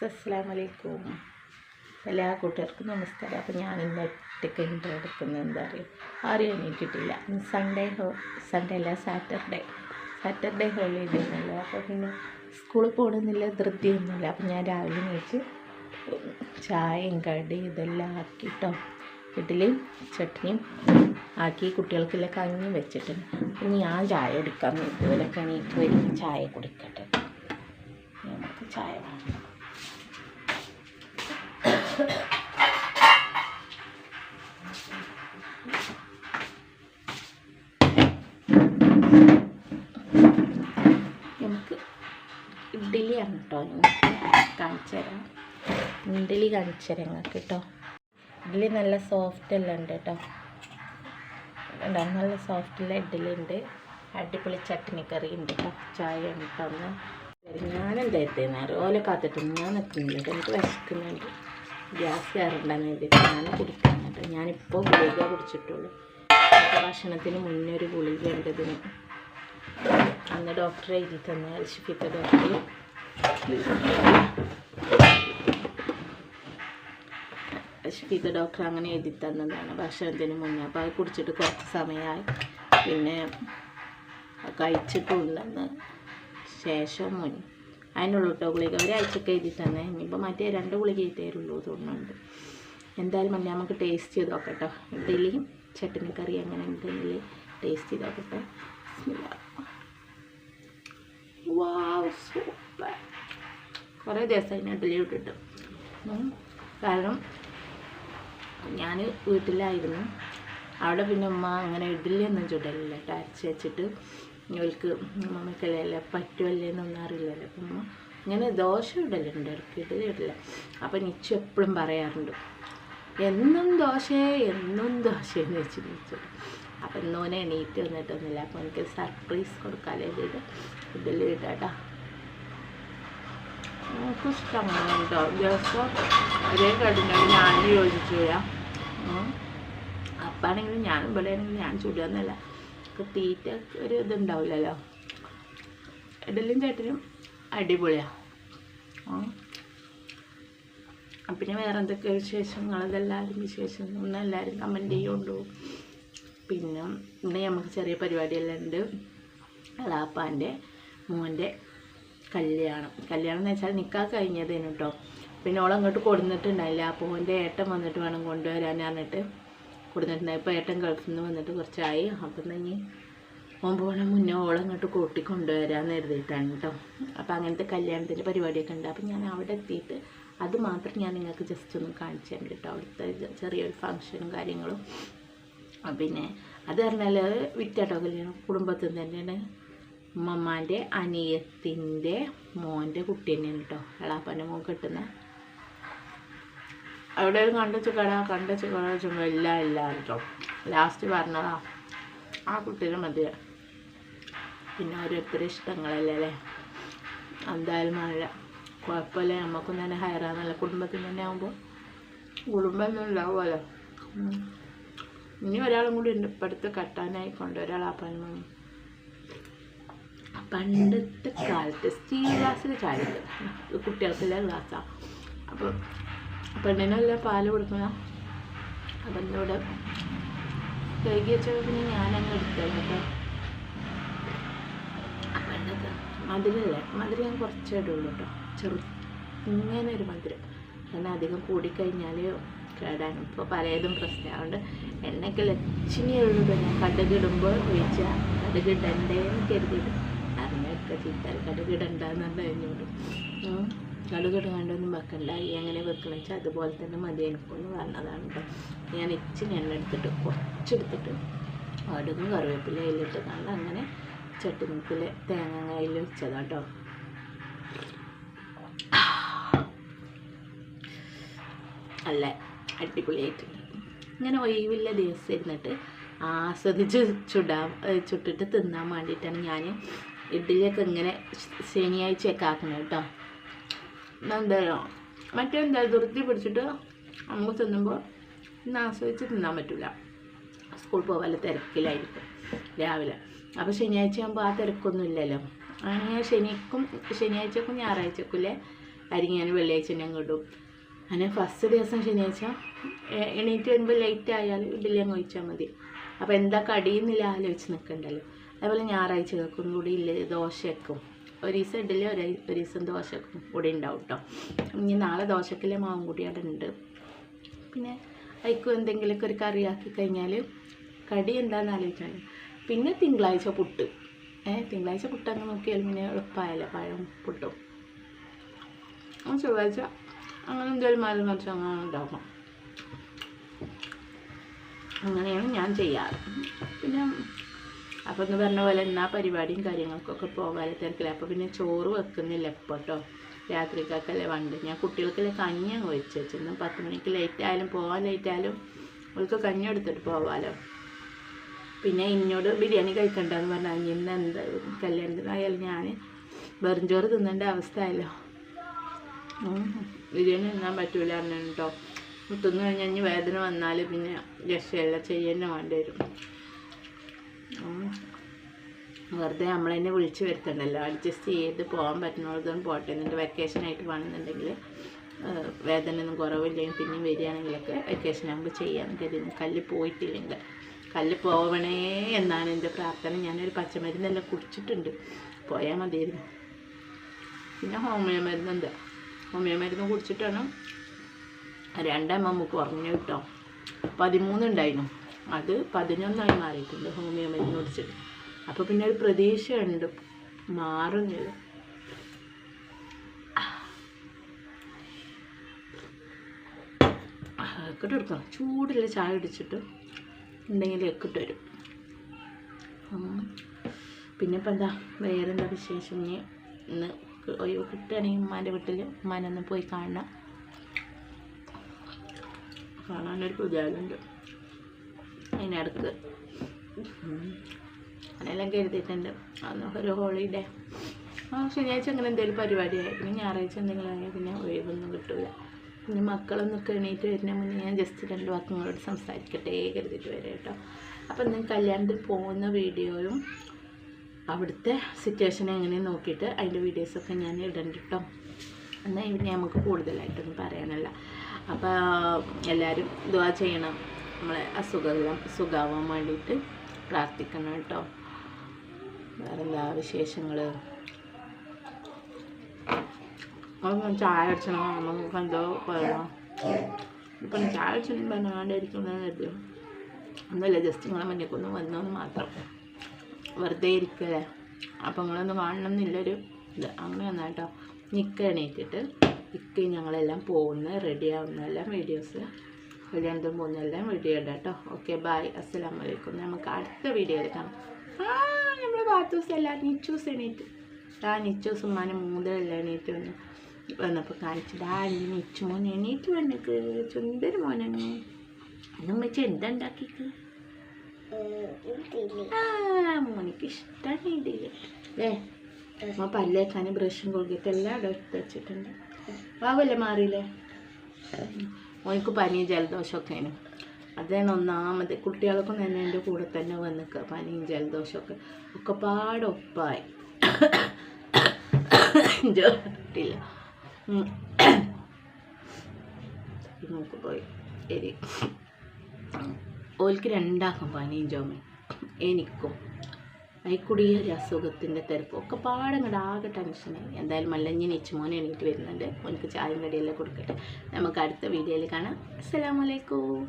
അസ്സലാമലൈക്കും. എല്ലാ കൂട്ടുകാർക്കും നമസ്കാരം. അപ്പോൾ ഞാൻ ഇന്ന് ഒറ്റയ്ക്ക് ഇൻട്രോ എടുക്കുന്നത് എന്താ അറിയും, ആരും എണീറ്റിട്ടില്ല. സൺഡേ അല്ല, സാറ്റർഡേ ഹോളിഡേ ആണല്ലോ. അപ്പോൾ പിന്നെ സ്കൂളിൽ പോകണമെന്നില്ല, ധൃതിയൊന്നുമില്ല. അപ്പോൾ ഞാൻ രാവിലെ എണീച്ച് ചായയും കടി ഇതെല്ലാം ആക്കിയിട്ടോ, ഇഡ്ഡലിയും ചട്നിയും ആക്കി കുട്ടികൾക്കെല്ലാം കഞ്ഞി വെച്ചിട്ടുണ്ട്. ഇനി ഞാൻ ചായ കുടിക്കാൻ ഇതുപോലൊക്കെ എണീറ്റ് വരും, ചായ കുടിക്കട്ടെ. നമുക്ക് ചായ വേണം. നമുക്ക് ഇഡ്ഡലിയാണ് കേട്ടോ, കാണിച്ചു തരാം. ഇഡ്ഡലി കാണിച്ചു തരാം ഞങ്ങൾക്ക് കേട്ടോ. ഇഡ്ഡലി നല്ല സോഫ്റ്റ് എല്ലാം ഉണ്ട് കേട്ടോ, നല്ല സോഫ്റ്റുള്ള ഇഡ്ഡലി ഉണ്ട്. അടിപൊളി ചട്നി കറി ഉണ്ട് കേട്ടോ. ചായ കേട്ടോ. ഞാനെന്തായിരുന്നു ഓല കാത്തിട്ട് ഞാൻ നിൽക്കുന്നില്ല, എനിക്ക് വിശക്കുന്നുണ്ട്, ഗ്യാസ് കയറണ്ടെന്ന് എഴുതിയിട്ട് ഞാൻ കുടിക്കാൻ കേട്ടോ. ഞാനിപ്പോൾ ഗുളിക കുടിച്ചിട്ടുള്ളൂ. ഭക്ഷണത്തിന് മുന്നേ ഒരു ഗുളിക ഉണ്ടതിന് അന്ന് ഡോക്ടർ എഴുതി തന്നെ, ഷിഫിത്ത ഡോക്ടർ അങ്ങനെ എഴുതി തന്നതാണ് ഭക്ഷണത്തിന് മുന്നേ. അപ്പോൾ അത് കുടിച്ചിട്ട് കുറച്ച് സമയമായി, പിന്നെ കഴിച്ചിട്ടുണ്ടെന്ന് ശേഷം അതിനുള്ള കേട്ടോ ഗുളിക ഒരാഴ്ചക്ക് എഴുതി തന്നെ. ഇനിയിപ്പോൾ മറ്റേ 2 ഗുളിക തരുള്ളൂ തോന്നുന്നുണ്ട്. എന്തായാലും മഞ്ഞ നമുക്ക് ടേസ്റ്റ് ചെയ്ത് നോക്കട്ടോ. ഇഡ്ഡലിയും ചട്നി കറി അങ്ങനെ ഉണ്ടെങ്കിൽ ടേസ്റ്റ് ചെയ്ത് നോക്കട്ടെ. വാവ്, സൂപ്പർ. കുറേ ദിവസമായി ഇഡ്ഡലി ഇട്ടിട്ട്, കാരണം ഞാൻ വീട്ടിലായിരുന്നു. അവിടെ പിന്നെ ഉമ്മ അങ്ങനെ ഇഡ്ഡലിയൊന്നും ചുടലില്ല കേട്ടോ, അരച്ച് വെച്ചിട്ട് ഇവർക്ക് മമ്മക്കല്ലേ പറ്റുമല്ലേ എന്നൊന്നും അറിയില്ലല്ലോ. അപ്പം ഉമ്മ ഇങ്ങനെ ദോശ ഇടലുണ്ട്, ഇടയ്ക്ക് ഇഡ്ഡലി ഇടില്ല. അപ്പം നിച്ചു എപ്പോഴും പറയാറുണ്ട്, എന്നും ദോശയെന്ന് വെച്ച് നിച്ചു. അപ്പം ഇന്നോനെ എണീറ്റ് വന്നിട്ടൊന്നുമില്ല. അപ്പോൾ എനിക്ക് സർപ്രൈസ് കൊടുക്കാല്ലേ ഇത് ഇഡ്ഡലി ഇട്ടാട്ടോ. നമുക്ക് ഇഷ്ടമാണ് കേട്ടോ. ദിവസം ഒരേ കടുണ്ടാവും, ഞാൻ യോജിച്ചു ചെയ്യാം. അപ്പാണെങ്കിലും ഞാനും ഇവിടെ ആണെങ്കിലും ഞാൻ ചുടുകയെന്നല്ല, തീറ്റ ഒരു ഇതുണ്ടാവില്ലല്ലോ. ഇഡ്ഡലിയും ചട്ടിനും അടിപൊളിയാണ്. പിന്നെ വേറെ എന്തൊക്കെ വിശേഷങ്ങളതെല്ലാവരും ഒന്നും എല്ലാവരും കമൻറ്റ് ചെയ്യുള്ളൂ. പിന്നെ ഇന്ന് നമുക്ക് ചെറിയ പരിപാടിയെല്ലാം ഉണ്ട്. എളാപ്പാൻ്റെ മോൻ്റെ കല്യാണം എന്ന് വെച്ചാൽ നിക്കാഹ് കഴിഞ്ഞതേനു കേട്ടോ. പിന്നെ ഓളങ്ങോട്ട് കൊടുത്തിട്ടുണ്ടായില്ല. അപ്പോൾ ഓൻ്റെ ഏട്ടൻ വന്നിട്ട് വേണം കൊണ്ടുവരാൻ പറഞ്ഞിട്ട് കൊടുത്തിട്ടുണ്ടായി. ഇപ്പോൾ ഏട്ടൻ ഗൾഫിൽ നിന്ന് വന്നിട്ട് കുറച്ചായി. അപ്പം തന്നെ ഓൻ പോകണ മുന്നേ ഓളങ്ങോട്ട് കൂട്ടി കൊണ്ടുവരാമെന്ന് എഴുതിയിട്ടാണ് കേട്ടോ. അപ്പോൾ അങ്ങനത്തെ കല്യാണത്തിൻ്റെ പരിപാടിയൊക്കെ ഉണ്ട്. അപ്പം ഞാൻ അവിടെ എത്തിയിട്ട് അത് മാത്രം ഞാൻ നിങ്ങൾക്ക് ജസ്റ്റ് ഒന്ന് കാണിച്ചു തരാം കേട്ടോ. അവിടുത്തെ ചെറിയൊരു ഫങ്ഷനും കാര്യങ്ങളും. പിന്നെ അത് പറഞ്ഞാൽ വിറ്റാട്ടോ കല്യാണം കുടുംബത്തിൽ തന്നെയാണ്. ഉമ്മമ്മാൻ്റെ അനിയത്തിൻ്റെ മോൻ്റെ കുട്ടി തന്നെയാണ് കേട്ടോ, എളാപ്പാൻ്റെ മോൻ കിട്ടുന്ന. അവിടെ കണ്ടു കട ചുമ്മാ എല്ലാം കേട്ടോ. ലാസ്റ്റ് പറഞ്ഞതാ ആ കുട്ടീനെ മതിയാ. പിന്നെ ഓരോരുത്തരുടെ ഇഷ്ടങ്ങളല്ലേ അല്ലേ. എന്തായാലും മഴ കുഴപ്പമില്ല, നമുക്കും തന്നെ ഹയറാന്നല്ല. കുടുംബത്തിൽ തന്നെ ആകുമ്പോൾ കുടുംബമൊന്നും ഉണ്ടാവുമല്ലോ. ഇനി ഒരാളും കൂടി ഉണ്ട് ഇപ്പോഴത്തെ കട്ടാനായിക്കൊണ്ട്, ഒരാളാപ്പാനും. പണ്ടത്തെ കാലത്ത് സ്റ്റീൽ ഗ്ലാസ്സിൽ ചായ കുട്ടികൾക്കെല്ലാം ഗ്ലാസ്സാണ്. അപ്പോൾ പെണ്ണിനെല്ലാം പാല് കൊടുക്കുന്ന. അപ്പം എന്നോട് കഴുകി വെച്ചപ്പോൾ പിന്നെ ഞാനങ്ങ് എടുത്തത് കേട്ടോ. പണ്ടത്തെ മധുരം ഞാൻ കുറച്ചേ ഇടുള്ളൂ കേട്ടോ, ഇങ്ങനെ ഒരു മധുരം. കാരണം അധികം കൂടിക്കഴിഞ്ഞാൽ കേടാനും ഇപ്പോൾ പലതും പ്രശ്നം. അതുകൊണ്ട് എണ്ണയ്ക്ക് ലക്ഷ്മി ഉള്ളൂ. ഞാൻ കടുകിടുമ്പോൾ ഒഴിച്ചാൽ കടുകിടണ്ടേന്ന് കരുതിയിട്ട് അറിഞ്ഞൊക്കെ ചീത്താൽ കടുകിടണ്ടെന്നുണ്ട് എന്നോട്. കടുകിടാണ്ടൊന്നും വെക്കണ്ട, ഈ എങ്ങനെ വെക്കണം വെച്ചാൽ അതുപോലെ തന്നെ മതി എനിക്കൊന്ന് പറഞ്ഞതാണ് കേട്ടോ. ഞാൻ ഇച്ചിരി എണ്ണ എടുത്തിട്ട് കുറച്ചെടുത്തിട്ട് കടുകും കറിവേപ്പില അതിലിട്ട് കണ്ട് അങ്ങനെ ചട്ടിനിക്കിൽ തേങ്ങ കയ്യിൽ വെച്ചതാട്ടോ. നല്ല അടിപൊളിയായിട്ടുണ്ട്. ഇങ്ങനെ ഒഴിവില്ല ദിവസം ഇരുന്നിട്ട് ആസ്വദിച്ച് ചുട്ടിട്ട് തിന്നാൻ വേണ്ടിയിട്ടാണ് ഞാൻ ഇഡ്ഡലിയൊക്കെ ഇങ്ങനെ ശനിയാഴ്ചയൊക്കെ ആക്കുന്നത് കേട്ടോ. എന്തായാലും മറ്റെന്താ ധൃതി പിടിച്ചിട്ട് നമുക്ക് തിന്നുമ്പോൾ ഇന്ന് ആസ്വദിച്ച് തിന്നാൻ പറ്റില്ല. സ്കൂൾ പോകാൻ തിരക്കിലായിരിക്കും രാവിലെ. അപ്പോൾ ശനിയാഴ്ച ആകുമ്പോൾ ആ തിരക്കൊന്നും ഇല്ലല്ലോ. അങ്ങനെ ശനിയാഴ്ചക്കും ഞായറാഴ്ചക്കുള്ളേ അരി ഞാൻ വെള്ളിയാഴ്ച തന്നെ ഇടും. അങ്ങനെ ഫസ്റ്റ് ദിവസം ശനിയാഴ്ച എണീറ്റ് വരുമ്പോൾ ലേറ്റ് ആയാലും ഇഡ്ഡലി അങ്ങ് ഒഴിച്ചാൽ മതി. അപ്പോൾ എന്താ കടിയെന്നില്ല ആലോചിച്ച് നിൽക്കണ്ടല്ലോ. അതേപോലെ ഞായറാഴ്ചകൾക്കും കൂടി ഇല്ല ദോശക്കും ഒരു ദിവസം ഇഡ്ഡലി ഒരു ദിവസം ദോശക്കും കൂടി ഉണ്ടാവും കേട്ടോ. ഇനി നാളെ ദോശക്കിലെ മാവും കൂടി അവിടെ ഉണ്ട്. പിന്നെ അതിക്കും എന്തെങ്കിലുമൊക്കെ ഒരു കറിയാക്കി കഴിഞ്ഞാൽ കടി എന്താണെന്ന് ആലോചിച്ചാൽ. പിന്നെ തിങ്കളാഴ്ച പുട്ട്. തിങ്കളാഴ്ച പുട്ടങ്ങ് നോക്കിയാൽ പിന്നെ എളുപ്പമായല്ലോ, പഴം പുട്ടും. ചൊവ്വാഴ്ച അങ്ങനെ എന്തെങ്കിലും മാറി മറിച്ച് അങ്ങനെ ഉണ്ടാക്കും. അങ്ങനെയാണ് ഞാൻ ചെയ്യാറ്. പിന്നെ അപ്പോൾ എന്ന് പറഞ്ഞ പോലെ എന്നാ പരിപാടിയും കാര്യങ്ങൾക്കൊക്കെ പോകാതെ തിരക്കില്ല. അപ്പോൾ പിന്നെ ചോറ് വെക്കുന്നില്ല ഇപ്പോൾ കേട്ടോ. രാത്രിക്കൊക്കെയല്ലേ വേണ്ട. ഞാൻ കുട്ടികൾക്കല്ലേ കഞ്ഞി അങ്ങ് വെച്ച് വെച്ചിരുന്നു. 10 മണിക്ക് ലേറ്റ് ആയാലും പോകാൻ ലേറ്റ് ആയാലും അവൾക്ക് കഞ്ഞി എടുത്തിട്ട് പോകാമല്ലോ. പിന്നെ ഇന്നോട് ബിരിയാണി കഴിക്കണ്ടെന്ന് പറഞ്ഞാൽ ഇന്ന് എന്താ കല്യാണത്തിനായാലും ഞാൻ വെറും ചോറ് തിന്നേണ്ട അവസ്ഥയല്ലോ. ബിരിയാണി തിന്നാൻ പറ്റൂല പറഞ്ഞു കേട്ടോ. തിന്നു കഴിഞ്ഞാൽ ഇനി വേദന വന്നാൽ പിന്നെ രക്ഷയെല്ലാം ചെയ്യുന്ന വേണ്ടി വരും. വെറുതെ നമ്മളെന്നെ വിളിച്ച് വരുത്തണ്ടല്ലോ. അഡ്ജസ്റ്റ് ചെയ്ത് പോകാൻ പറ്റുന്നതൊന്നും പോട്ടെ. എന്നിട്ട് വെക്കേഷനായിട്ട് വേണമെന്നുണ്ടെങ്കിൽ വേദന ഒന്നും കുറവില്ലെങ്കിൽ പിന്നെയും വരികയാണെങ്കിലൊക്കെ വെക്കേഷനാകുമ്പോൾ ചെയ്യാൻ കരുതുന്നു. കല്ല് പോയിട്ടില്ലെങ്കിൽ കല്ല് പോവണേ എന്നാണ് എൻ്റെ പ്രാർത്ഥന. ഞാനൊരു പച്ചമരുന്നെല്ലാം കുടിച്ചിട്ടുണ്ട്, പോയാൽ മതിയായിരുന്നു. പിന്നെ ഹോമിയോ മരുന്നുണ്ട്. ഹോമിയോ മരുന്ന് കുടിച്ചിട്ടാണ് 2 mm കുറഞ്ഞു കിട്ടോ. 13 ഉണ്ടായിരുന്നു, അത് 11 മാറിയിട്ടുണ്ട് ഹോമിയോ മരുന്ന് കുടിച്ചിട്ട്. അപ്പോൾ പിന്നെ ഒരു പ്രതീക്ഷയുണ്ട് മാറുന്നില്ല. എക്കിട്ട് എടുക്കണം. ചൂടുള്ള ചായ കുടിച്ചിട്ട് ഉണ്ടെങ്കിൽ എക്കിട്ട് വരും. പിന്നെ ഇപ്പം എന്താ വേറെന്താ വിശേഷം? ഇന്ന് ഒഴിവ് കിട്ടുകയാണെങ്കിൽ ഉമ്മാൻ്റെ വീട്ടിൽ ഉമ്മാനൊന്ന് പോയി കാണാനൊരു പുതിയാളുണ്ട്. അതിനിടക്ക് അങ്ങനെല്ലാം കരുതിയിട്ടുണ്ട്. അന്ന് ഒരു ഹോളിഡേ ശനിയാഴ്ച അങ്ങനെ എന്തെങ്കിലും പരിപാടിയായി. പിന്നെ ഞായറാഴ്ച എന്തെങ്കിലും ആയാൽ പിന്നെ ഒഴിവൊന്നും കിട്ടില്ല. പിന്നെ മക്കളൊന്നൊക്കെ എണീറ്റ് വരുന്ന മുന്നേ ഞാൻ ജസ്റ്റ് 2 വാക്കുകളോട് സംസാരിക്കട്ടെ കരുതിയിട്ട് വരാം കേട്ടോ. അപ്പം നിങ്ങൾ കല്യാണത്തിൽ പോകുന്ന വീഡിയോയും അവിടുത്തെ സിറ്റുവേഷൻ എങ്ങനെ നോക്കിയിട്ട് അതിൻ്റെ വീഡിയോസൊക്കെ ഞാൻ ഇടണ്ട് കേട്ടോ. എന്നാൽ ഇവിടെ നമുക്ക് കൂടുതലായിട്ടൊന്നും പറയാനല്ല. അപ്പോൾ എല്ലാവരും ദുആ ചെയ്യണം, നമ്മളെ അസുഖമെല്ലാം സുഖമാവാൻ വേണ്ടിയിട്ട് പ്രാർത്ഥിക്കണം കേട്ടോ. വേറെന്താ വിശേഷങ്ങൾ? ചായ അടിച്ചണം, നമുക്ക് എന്തോ പറയണം. ഇപ്പം ചായ അടിച്ചെന്നും പറഞ്ഞാണ്ടായിരിക്കുന്നതെന്ന് കരുതിയോ? ഒന്നുമില്ല, ജസ്റ്റ് നിങ്ങളെ മുന്നേക്കൊന്ന് വന്നോന്ന് മാത്രം. വെറുതെ ഇരിക്കല്ലേ. അപ്പം നിങ്ങളൊന്ന് കാണണമെന്നില്ലൊരു ഇത്. അങ്ങനെ വന്നാൽ കേട്ടോ. നിൽക്ക എണീറ്റിട്ട് ഞങ്ങളെല്ലാം പോകുന്ന റെഡി ആവുന്നതെല്ലാം വീഡിയോസ്, കല്യാണത്തിന് പോകുന്നതെല്ലാം വീഡിയോ ഇടാം കേട്ടോ. ഓക്കെ, ബായ്, അസ്സലാമു അലൈക്കും. നമുക്ക് അടുത്ത വീഡിയോയിൽ കാണാം. നമ്മൾ ബാത്തൂസ് എല്ലാം നിച്ചൂസ് എണീറ്റ് നിച്ചൂസ് ഉമ്മാനെ മൂന്നിലെല്ലാം എണീറ്റ് വന്നപ്പോൾ കാണിച്ചിട്ട് എൻ്റെ നിച്ചു മോൻ എണീറ്റ് വന്നിക്ക് ചുണ്ടൊരു മോനാണ്. അന്നും വെച്ച് എന്താ ഉണ്ടാക്കിക്ക്? മോനിക്ക് ഇഷ്ടമാണ് ഇതില് അല്ലേ? അമ്മ പല്ലേക്കാനും ബ്രഷും കൊളുകിയിട്ട് എല്ലാം അവിടെ എടുത്ത് വെച്ചിട്ടുണ്ട്. വാവല്ലേ മാറിയില്ലേ? മോനിക്ക് പനിയും ജലദോഷമൊക്കെയാണ്. അതാണ് ഒന്നാമത്. കുട്ടികൾക്കും തന്നെ എൻ്റെ കൂടെ തന്നെ വന്നിക്കുക പനിയും ജലദോഷമൊക്കെ ഒക്കെപ്പാടൊപ്പായി. ഇല്ല നമുക്ക് പോയി ശരി. ഓൽക്ക് 2 പനിയും ചുമയും, എനിക്കും അതിൽക്കൂടിയ ഒരു അസുഖത്തിൻ്റെ തിരക്കും ഒക്കെ പാടങ്ങോട്ട് ആകെ ടെൻഷനായി. എന്തായാലും മല്ലഞ്ഞി നിച്ചുമോനെ എണീറ്റ് വരുന്നുണ്ട്. ഓനക്ക് ചായയും കടിയെല്ലാം കൊടുക്കട്ടെ. നമുക്ക് അടുത്ത വീഡിയോയിൽ കാണാം. അസ്സലാമു അലൈക്കും.